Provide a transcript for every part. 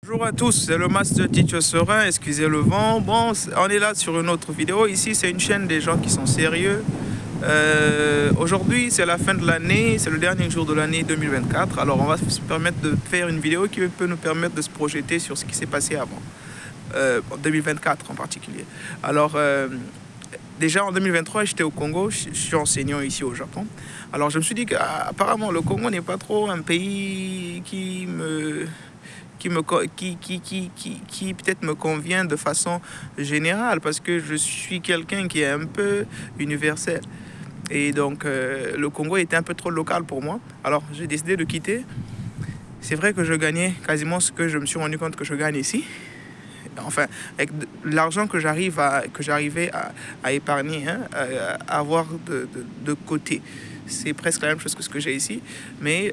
Bonjour à tous, c'est le Master Teacher Serein, excusez le vent. Bon, on est là sur une autre vidéo. Ici, c'est une chaîne des gens qui sont sérieux. Aujourd'hui, c'est la fin de l'année, c'est le dernier jour de l'année 2024. Alors, on va se permettre de faire une vidéo qui peut nous permettre de se projeter sur ce qui s'est passé avant, en 2024 en particulier. Alors, déjà en 2023, j'étais au Congo, je suis enseignant ici au Japon. Alors, je me suis dit qu'apparemment, le Congo n'est pas trop un pays qui peut-être me convient de façon générale parce que je suis quelqu'un qui est un peu universel. Et donc, le Congo était un peu trop local pour moi. Alors, j'ai décidé de quitter. C'est vrai que je gagnais quasiment ce que je me suis rendu compte que je gagne ici. Enfin, avec l'argent que j'arrivais à épargner, hein, à avoir de côté. C'est presque la même chose que ce que j'ai ici. Mais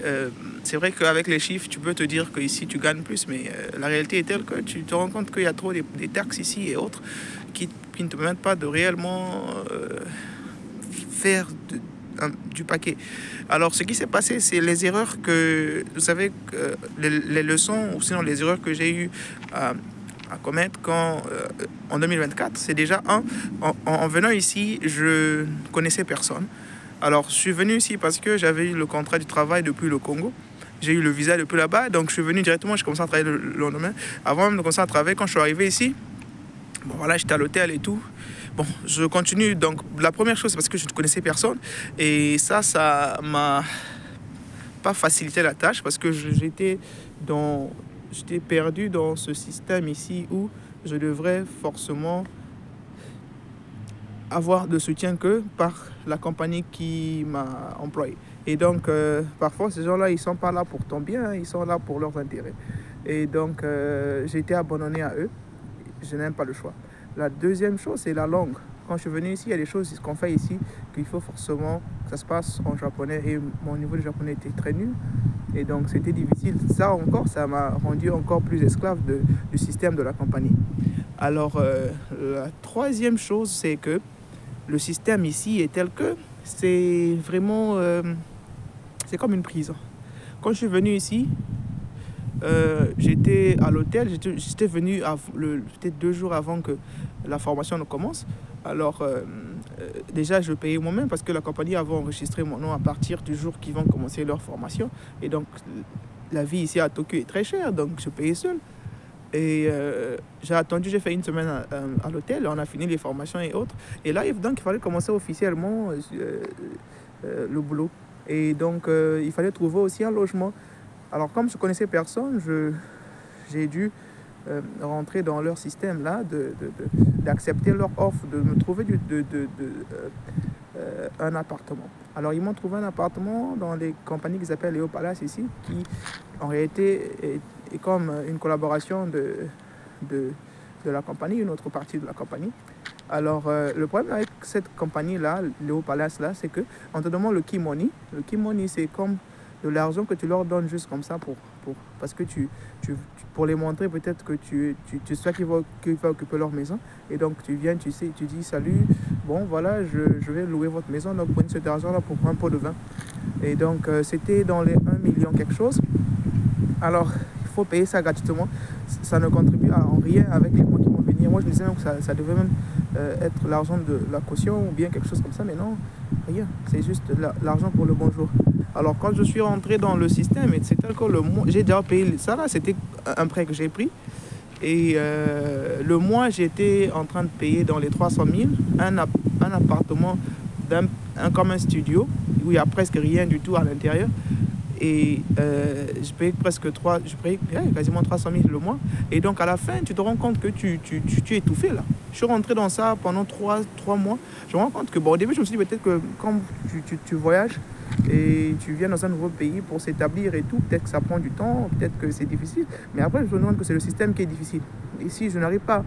c'est vrai qu'avec les chiffres, tu peux te dire qu'ici, tu gagnes plus. Mais la réalité est telle que tu te rends compte qu'il y a trop des taxes ici et autres qui ne te permettent pas de réellement faire du paquet. Alors, ce qui s'est passé, c'est les erreurs que, vous savez, les leçons, ou sinon les erreurs que j'ai eues à commettre en 2024, c'est déjà en venant ici, je ne connaissais personne. Alors, je suis venu ici parce que j'avais eu le contrat du travail depuis le Congo. J'ai eu le visa depuis là-bas, donc je suis venu directement, je commençais à travailler le lendemain. Avant même de commencer à travailler, quand je suis arrivé ici, bon voilà, j'étais à l'hôtel et tout. Bon, je continue, donc la première chose, c'est parce que je ne connaissais personne. Et ça m'a pas facilité la tâche parce que j'étais perdu dans ce système ici où je devrais forcément avoir de soutien que par la compagnie qui m'a employé. Et donc, parfois, ces gens-là, ils ne sont pas là pour ton bien, hein, ils sont là pour leurs intérêts. Et donc, j'ai été abandonné à eux. Je n'aime pas le choix. La deuxième chose, c'est la langue. Quand je suis venu ici, il y a des choses qu'on fait ici qu'il faut forcément que ça se passe en japonais. Et mon niveau de japonais était très nul. Et donc, c'était difficile. Ça encore, ça m'a rendu encore plus esclave du système de la compagnie. Alors, la troisième chose, c'est que le système ici est tel que c'est vraiment... c'est comme une prison. Quand je suis venu ici, j'étais à l'hôtel, j'étais venu peut-être 2 jours avant que la formation ne commence. Alors, déjà, je payais moi-même parce que la compagnie avait enregistré mon nom à partir du jour qu'ils vont commencer leur formation. Et donc, la vie ici à Tokyo est très chère, donc je payais seul. Et j'ai attendu, j'ai fait une semaine à l'hôtel, on a fini les formations et autres. Et là, donc, il fallait commencer officiellement le boulot. Et donc, il fallait trouver aussi un logement. Alors, comme je ne connaissais personne, j'ai dû rentrer dans leur système là, d'accepter leur offre, de me trouver un appartement. Alors, ils m'ont trouvé un appartement dans les compagnies qu'ils appellent Léo Palace ici, qui en réalité est comme une collaboration de la compagnie, une autre partie de la compagnie. Alors, le problème avec cette compagnie-là, Léo Palace là, c'est qu'on te demande le key money. Le key money, c'est comme de l'argent que tu leur donnes juste comme ça parce que pour les montrer peut-être que tu sais qui va occuper leur maison. Et donc, tu viens, tu dis salut, bon voilà, je vais louer votre maison, donc prenez cet argent-là pour prendre un pot de vin. Et donc, c'était dans les 1 million quelque chose. Alors, il faut payer ça gratuitement. Ça ne contribue en rien avec les mois qui vont venir. Moi, je me disais même que ça devait même être l'argent de la caution ou bien quelque chose comme ça. Mais non, rien. C'est juste l'argent pour le bonjour. Alors, quand je suis rentré dans le système, c'est tel que le mois, j'ai déjà payé ça là. C'était un prêt que j'ai pris. Et le mois, j'étais en train de payer dans les 300 000 un appartement comme un studio où il n'y a presque rien du tout à l'intérieur. Et je payais quasiment 300 000 le mois. Et donc, à la fin, tu te rends compte que tu es étouffé, là. Je suis rentré dans ça pendant 3 mois. Je me rends compte que, bon, au début, je me suis dit peut-être que quand tu voyages et tu viens dans un nouveau pays pour s'établir et tout, peut-être que ça prend du temps, peut-être que c'est difficile. Mais après, je me demande que c'est le système qui est difficile. Et si je n'arrive pas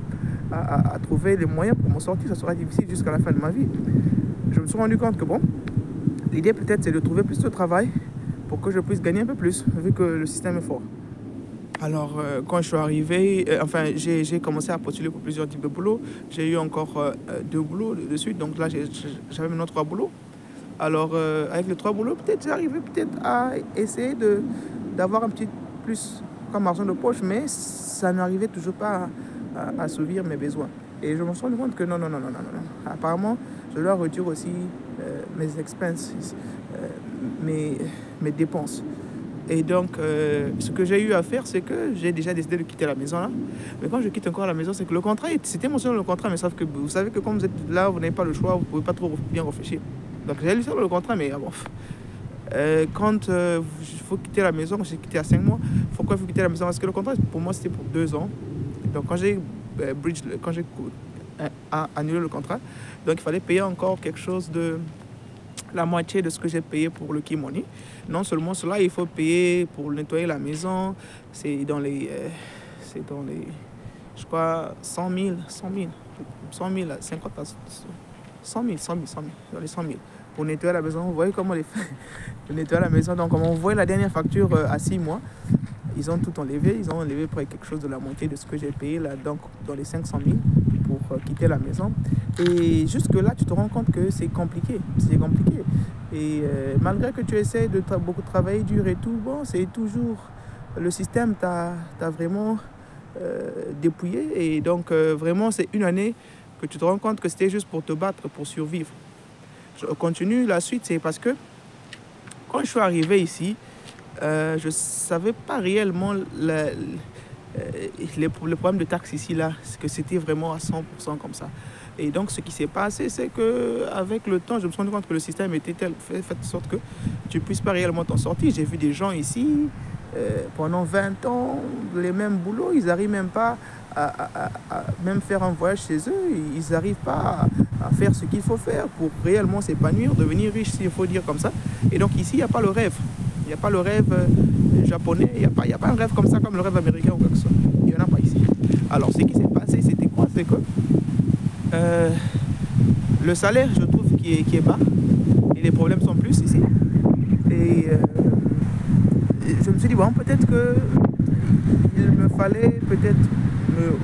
à trouver les moyens pour m'en sortir, ça sera difficile jusqu'à la fin de ma vie. Je me suis rendu compte que, bon, l'idée peut-être, c'est de trouver plus de travail pour que je puisse gagner un peu plus, vu que le système est fort. Alors, quand je suis arrivé, j'ai commencé à postuler pour plusieurs types de boulots. J'ai eu encore 2 boulots de suite, donc là, j'avais maintenant 3 boulots. Alors, avec les 3 boulots, peut-être j'arrivais à essayer d'avoir un petit plus comme argent de poche, mais ça n'arrivait toujours pas à assouvir mes besoins. Et je me suis rendu compte que non. Apparemment, je dois réduire aussi mes expenses, mes dépenses. Et donc, ce que j'ai eu à faire, c'est que j'ai déjà décidé de quitter la maison là. Mais quand je quitte encore la maison, c'est que le contrat, c'était mentionné dans le contrat, mais sauf que vous savez que quand vous êtes là, vous n'avez pas le choix, vous ne pouvez pas trop bien réfléchir. Donc j'ai lu ça dans le contrat, mais bon. Quand il faut quitter la maison, j'ai quitté à 5 mois. Pourquoi il faut quitter la maison? Parce que le contrat, pour moi, c'était pour 2 ans. Donc quand j'ai annulé le contrat, donc il fallait payer encore quelque chose de la moitié de ce que j'ai payé pour le key money. Non seulement cela, il faut payer pour nettoyer la maison. C'est dans les, je crois, 100 000, 50 à 100 000, dans les 100 000. Pour nettoyer la maison, vous voyez comment les fait pour nettoyer la maison. Donc, comme on voit la dernière facture à 6 mois, ils ont tout enlevé. Ils ont enlevé près quelque chose de la moitié de ce que j'ai payé là, donc dans les 500 000 pour quitter la maison. Et jusque-là, tu te rends compte que c'est compliqué. C'est compliqué. Et malgré que tu essaies de beaucoup travailler dur et tout, bon, c'est toujours... Le système t'a vraiment dépouillé. Et donc, vraiment, c'est une année que tu te rends compte que c'était juste pour te battre, pour survivre. Je continue la suite, c'est parce que quand je suis arrivé ici, je ne savais pas réellement le problème de taxes ici, là, que c'était vraiment à 100% comme ça. Et donc, ce qui s'est passé, c'est qu'avec le temps, je me suis rendu compte que le système était fait de sorte que tu ne puisses pas réellement t'en sortir. J'ai vu des gens ici, pendant 20 ans, les mêmes boulots, ils n'arrivent même pas à même faire un voyage chez eux. Ils n'arrivent pas à faire ce qu'il faut faire pour réellement s'épanouir, devenir riche, s'il faut dire comme ça. Et donc, ici, il n'y a pas le rêve. Il n'y a pas le rêve japonais, il n'y a pas un rêve comme ça, comme le rêve américain ou quoi que ce soit. Il n'y en a pas ici. Alors, ce qui s'est passé, c'était quoi? C'est que le salaire, je trouve, qui est bas. Et les problèmes sont plus ici. Et je me suis dit, bon, peut-être qu'il me fallait peut-être me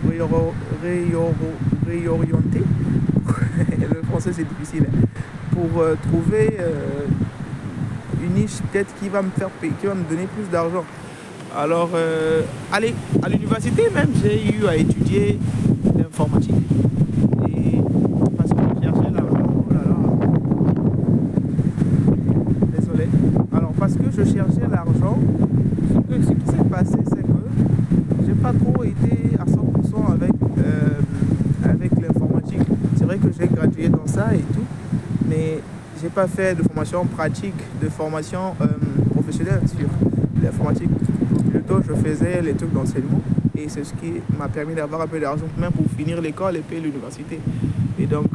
réorienter. Le français, c'est difficile. Pour trouver... une niche peut-être qui va me faire payer, qui va me donner plus d'argent. Alors, allez, à l'université même, j'ai eu à étudier l'informatique. Et parce que je cherchais l'argent, désolé. Alors, parce que je cherchais l'argent, ce qui s'est passé, c'est que j'ai pas trop été à 100% avec l'informatique. C'est vrai que j'ai gradué dans ça et tout, mais j'ai pas fait de formation pratique, de formation professionnelle sur l'informatique. Plutôt, je faisais les trucs d'enseignement et c'est ce qui m'a permis d'avoir un peu d'argent, même pour finir l'école et payer l'université. Et donc,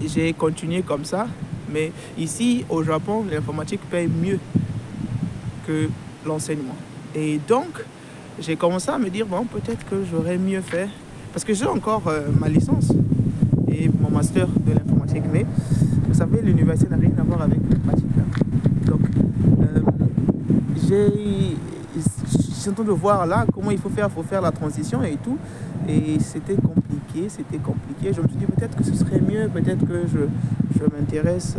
j'ai continué comme ça. Mais ici, au Japon, l'informatique paye mieux que l'enseignement. Et donc, j'ai commencé à me dire, bon, peut-être que j'aurais mieux fait. Parce que j'ai encore ma licence et mon master de l'informatique, mais vous savez, l'université n'a rien à voir avec l'informatique. Donc, j'ai en train de voir là comment il faut faire la transition et tout. Et c'était compliqué. Je me suis dit peut-être que ce serait mieux, peut-être que je m'intéresse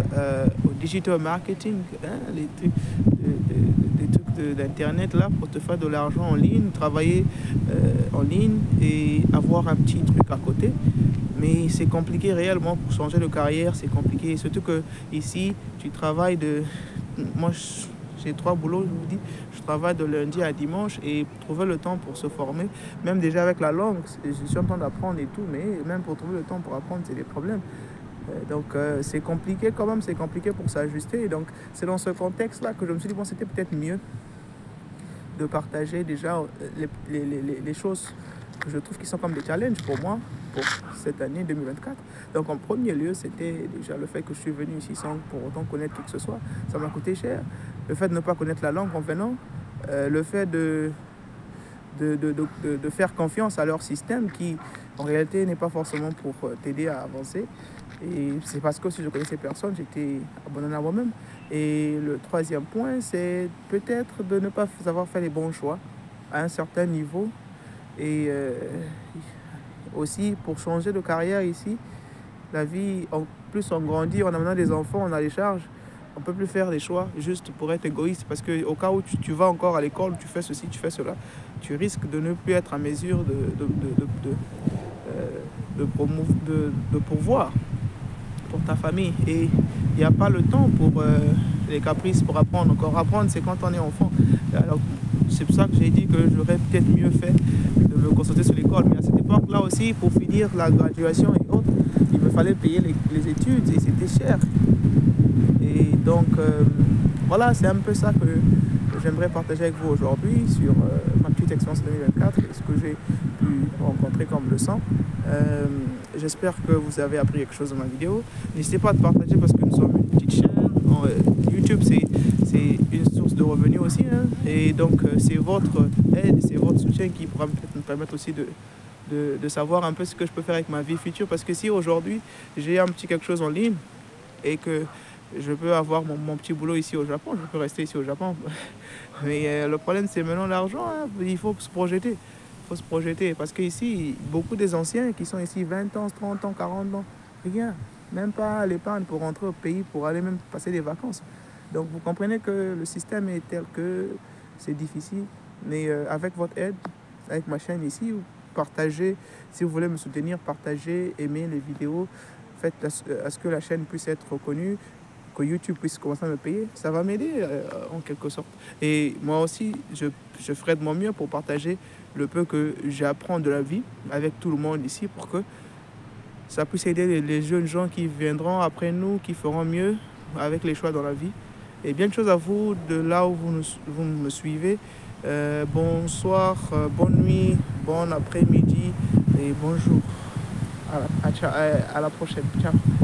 au digital marketing, hein, les trucs d'internet là, pour te faire de l'argent en ligne, travailler en ligne et avoir un petit truc à côté. Mais c'est compliqué réellement pour changer de carrière, c'est compliqué. Surtout que ici, tu travailles moi, j'ai 3 boulots, je vous dis. Je travaille de lundi à dimanche et trouver le temps pour se former, même déjà avec la langue, je suis en train d'apprendre et tout, mais même pour trouver le temps pour apprendre, c'est des problèmes. Donc c'est compliqué quand même, c'est compliqué pour s'ajuster. Donc c'est dans ce contexte-là que je me suis dit, bon, c'était peut-être mieux de partager déjà les choses que je trouve qui sont comme des challenges pour moi, pour cette année 2024. Donc en premier lieu, c'était déjà le fait que je suis venu ici sans pour autant connaître qui que ce soit. Ça m'a coûté cher. Le fait de ne pas connaître la langue en venant, le fait de faire confiance à leur système qui, en réalité, n'est pas forcément pour t'aider à avancer. Et c'est parce que si je connaissais personne, j'étais abandonné à moi-même. Et le troisième point, c'est peut-être de ne pas avoir fait les bons choix à un certain niveau. Et aussi, pour changer de carrière ici, la vie, en plus on grandit, on a maintenant des enfants, on a des charges. On ne peut plus faire des choix juste pour être égoïste, parce qu'au cas où tu vas encore à l'école, tu fais ceci, tu fais cela, tu risques de ne plus être en mesure de pourvoir pour ta famille. Et il n'y a pas le temps pour les caprices, pour apprendre. Encore apprendre, c'est quand on est enfant. Alors, c'est pour ça que j'ai dit que j'aurais peut-être mieux fait de me concentrer sur l'école. Mais à cette époque-là aussi, pour finir la graduation et autres, il me fallait payer les études et c'était cher. Et donc, voilà, c'est un peu ça que j'aimerais partager avec vous aujourd'hui sur ma petite expérience 2024 et ce que j'ai pu rencontrer comme leçon. J'espère que vous avez appris quelque chose dans ma vidéo. N'hésitez pas à partager parce que nous sommes une petite chaîne. YouTube, c'est une source de revenus aussi. Hein, et donc, c'est votre aide, c'est votre soutien qui pourra peut-être me permettre aussi de savoir un peu ce que je peux faire avec ma vie future. Parce que si aujourd'hui, j'ai un petit quelque chose en ligne et que je peux avoir mon petit boulot ici au Japon, je peux rester ici au Japon. Mais le problème, c'est maintenant l'argent. Hein, il faut se projeter. Il faut se projeter. Parce qu'ici, beaucoup des anciens qui sont ici 20 ans, 30 ans, 40 ans, rien. Même pas l'épargne pour rentrer au pays, pour aller même passer des vacances. Donc vous comprenez que le système est tel que c'est difficile. Mais avec votre aide, avec ma chaîne ici, partagez. Si vous voulez me soutenir, partagez, aimez les vidéos. Faites à ce que la chaîne puisse être reconnue, que YouTube puisse commencer à me payer, ça va m'aider en quelque sorte. Et moi aussi, je ferai de mon mieux pour partager le peu que j'apprends de la vie avec tout le monde ici pour que ça puisse aider les jeunes gens qui viendront après nous, qui feront mieux avec les choix dans la vie. Et bien de choses à vous de là où vous me suivez. Bonsoir, bonne nuit, bon après-midi et bonjour. À la prochaine. Ciao.